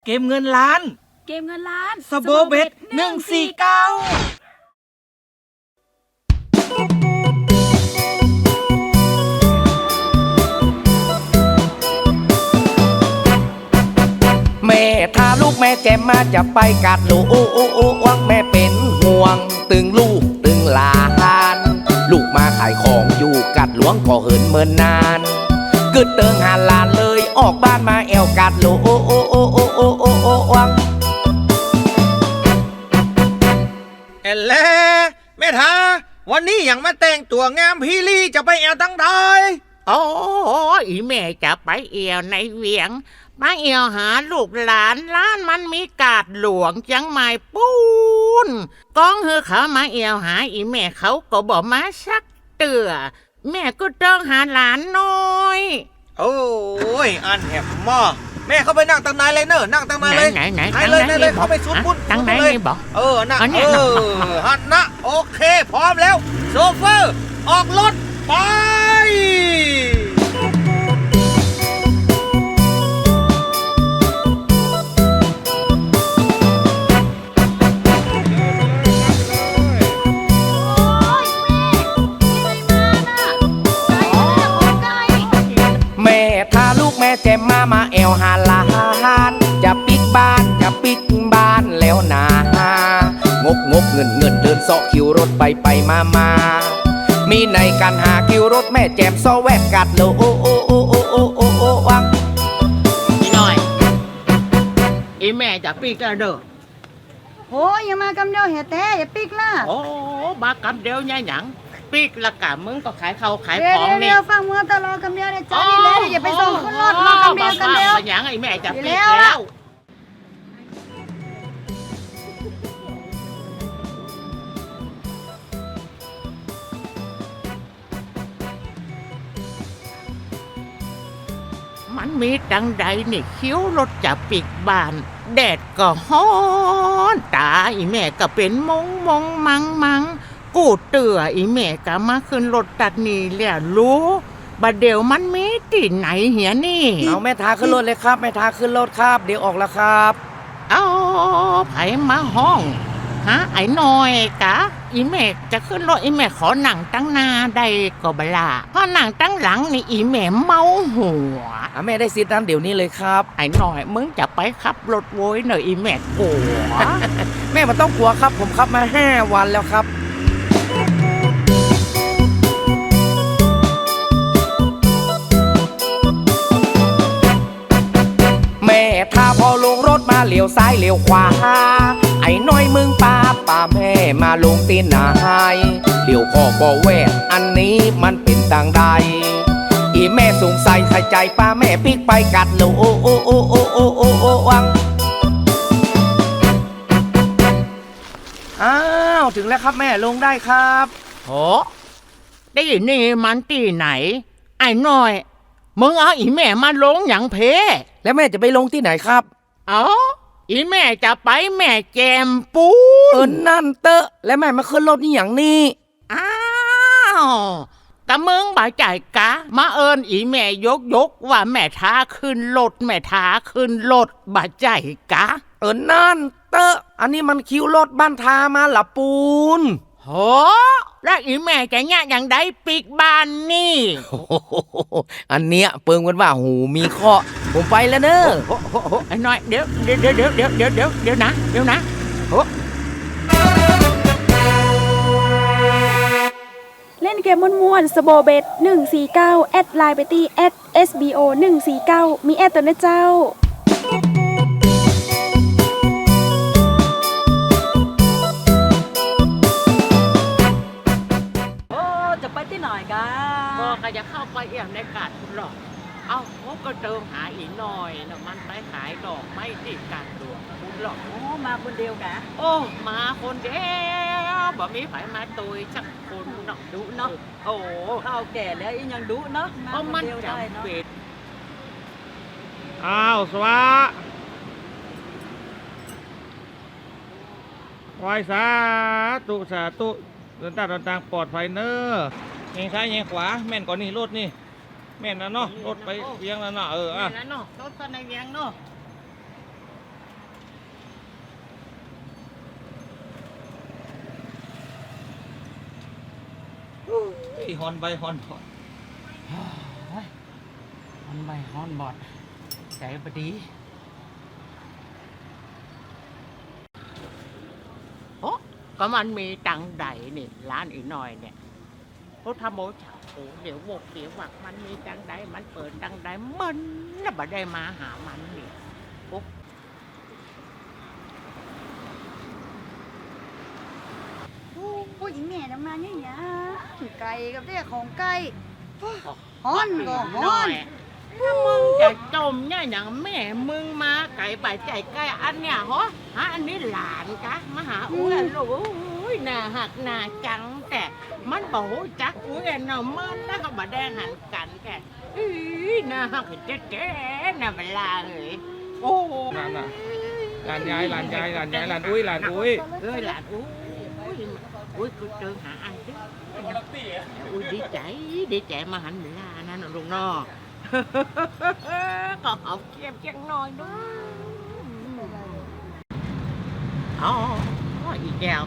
เกมเงินล้านเกมเงินล้านสโบเบ็ด149แม่ถ้าลูกแม่แจมมาจะไปกัดลูกวังแม่เป็นห่วงตึงลูกตึงหลานลูกมาขายของอยู่กัดหลวงก็เหินเมินนานกึดเติงหาลานเลยออกบ้านมาแอวกัดลูกวังเอเล่แม่ทาวันนี้อย่างมาแต่งตัวงามพี่ลี่จะไปแอวตั้งใดโอ้อีแม่จะไปเอวในเวียงมาเอวหาลูกหลานล้านมันมีกาดหลวงจังไม่ปูนก้องเฮอเขามาเอวหาอีแม่เขาก็บอกมาสักเตือแม่ก็ต้องหาหลานน้อยโอ้ยอันแหบหม้อแม่เขาไปนั่งตั้งนานเลยเนอะนั่งตั้งนานเลยไหนเลยเขาไปชุดบุญตั้งไหนเลยบอกนั่งฮันนะโอเคพร้อมแล้วโซเฟอร์ออกรถไปแม่ถ้าลูกแม่แจมมาแอวหาลานจะปิกบ้านแล้วนางกเงินเดินเสาะคิวรถไปมามีในการหาคิวรถแม่แจมซ้อแวบกัดโลวังอีหน่อยอีแม่จะปีกแล้วเด้อโอ้ยอย่ามากำเดียวเห็ดแต่อย่าปิกล่ะโอ้บากำเดียวยังหยังปีกละกะมึงก็ขายเขาขายของนี่เดี๋ยวฟังมือตลอดกำเดียวในจ้านี่เลยอย่าไปส่งขึ้นรถมากำเดียวอย่างไอ้แม่จะปีกแล้วมันมีดังใดนี่คิ้วรถจะปิกบ้านแดดก็ฮ้อนตาอีแม่ก็เป็นมงมังกูเตืออีแม่ก็มาขึ้นรถตัดนี่แล้วรู้บัดเดี๋ยวมันมีที่ไหนเหียนี่เอาแม่ทาขึ้นรถเลยครับแม่ทาขึ้นรถครับเดี๋ยวออกแล้วครับเอาไผมาห้องฮะไอ้น้อยกะอีแม่จะขึ้นรถอีแม่ขอหนังตั้งหน้าได้ก็บลาเพราะหนังตั้งหลังนี่อีแม่เมาหัวแม่ได้สิทธิ์นั้นเดี๋ยวนี้เลยครับไอ้น้อยมึงจะไปขับรถโวยหน่อยอีแม่กลัว แม่มันต้องกลัวครับผมขับมา5 วันแล้วครับแม่ถ้าพอลงรถมาเลี้ยวซ้ายเลี้ยวขวาไอ้น้อยมึงป้าแม่มาลงตีนนายเลี้ยวพ่อบ่แวะอันนี้มันเป็นต่างใดอีแม่สงสัยใส่ใจป้าแม่ปิกไปกัดโลวังอ้าวถึงแล้วครับแม่ลงได้ครับโหได้นี่มันที่ไหนไอ้น้อยมึงเอาอีแม่มาลงอย่างเพแล้วแม่จะไปลงที่ไหนครับอีแม่จะไปแม่แจมปูนั่นเตอะแล้วแม่มาขึ้นรถนี่อย่างนี้อ้าวแต่มึงบ่ใจกะมาอีแม่ยกว่าแม่ท้าขึ้นรถบ่ใจกะนั่นเตอะอันนี้มันคิวรถบ้านทามาละปูนโหแล้วอีแม่จะเนี่ยอย่างได้ปิกบ้านนี่อันเนี้ยเปิงกันว่าหูมีข้อผมไปแล้วเนอะไอ้น้อยเดี๋ยวนะเล่นเกมม่วนๆสโบเบ็ด149แอดไลน์ไปที่@sbo 149มีแอดตัวนะเจ้าจะไปที่ไหนกันก็จะเข้าไปเอี่ยมในกาดคุณหรอกเอาพวกก็เติมหาอีกหน่อยนะมันไปขายดอกไม่ติดกาดดวงคุณหรอกมาคนเดียวกะมาคนเดียวบ่มีไผมาตุยสักคนเนาะดุเนาะข้าวแก่แล้วยังดุเนาะเพราะมันจำเป็นสวะไหว้สาธุเดินทางปลอดภัยเนอะเอียงซ้ายเอียงขวาแม่นก่อนนี่รถนี่แม่นนะเนาะรถไปเอียงแล้วเนาะนั่นเนาะรถในเวียงเนาะ ฮอนใบฮอนพอด มันไม่ฮอนบอดใจบดีโอ้ก็มันมีตังใดนี่ร้านอีกหน่อยเนี่ยพุทธโมชาโอ้เดี๋ยววกเดี๋ยววักมันมีตังใดมันเปิดตังใดมันน่ะบ่ได้มาหามันนี่ปุ๊บ โอ้ยแม่ทำงานอย่างเงี้ยไก่กับเรื่องของไก่ฮ้อนก็ฮ้อน ถ้ามึงจะจมเนี่ยอย่างแม่มึงมาไก่ไปใจไก่อันเนี่ยเหรอฮะอันนี้หลานกะมาหาอุ้ยลูกอุ้ยน่าหักน่าจังแต่มันบอกจักอุ้ยน่ะมันนะก็มาแดงหันกันแกอุ้ยน่าหักเจ๊ๆน่ะเวลาเลยโอ้ นั่นน่ะหลานยายหลานยายหลานยายหลานอุ้ยหลานอุ้ย เอ้ยหลานอุ้ยอุ้ยกูเจอหาอันดิอุ้ยดีใจมาหันเวลานั่นน่ะลูกน้อ ก็หอมเก็บจังหน่อยด้วยอ๋ออีแก้ว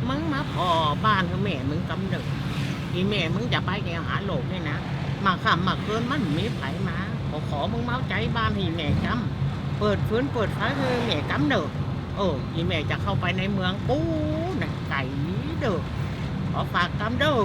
มึงมาพอบ้านคือแม่มึงกำเนิดอีแม่มึงจะไปแกวหาโลกนี่นะมาค่ำมาคืนมันมีไผมาขอมึงเมาใจบ้านให้แม่จำเปิดฟื้นเปิดไฟให้แม่กำเนิดอีแม่จะเข้าไปในเมืองปูน่ะไก่เด้อขอฝากกำเด้อ